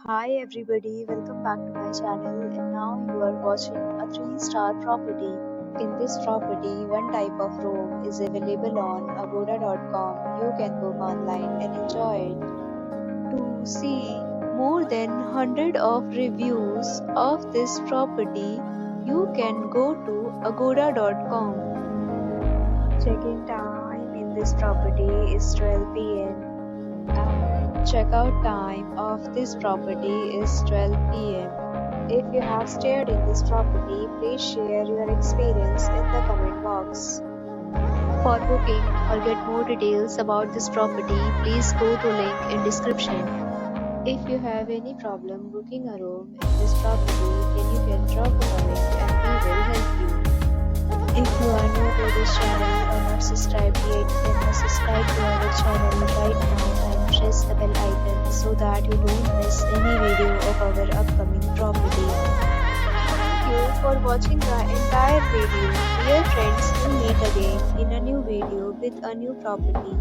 Hi everybody, welcome back to my channel and now you are watching a 3-star property. In this property, one type of room is available on agoda.com. You can book online and enjoy it. To see more than 100 of reviews of this property, you can go to agoda.com. Check-in time in this property is 12 p.m. Checkout time of this property is 12 p.m. If you have stayed in this property, please share your experience in the comment box. For booking or get more details about this property, please go to link in description. If you have any problem booking a room in this property, then you can drop a comment and we will help you. If you are new to this channel or not subscribed yet, then must subscribe to our channel right now and press the bell icon so that you don't miss any video of our upcoming property. Thank you for watching the entire video. Dear friends, we'll meet again in a new video with a new property.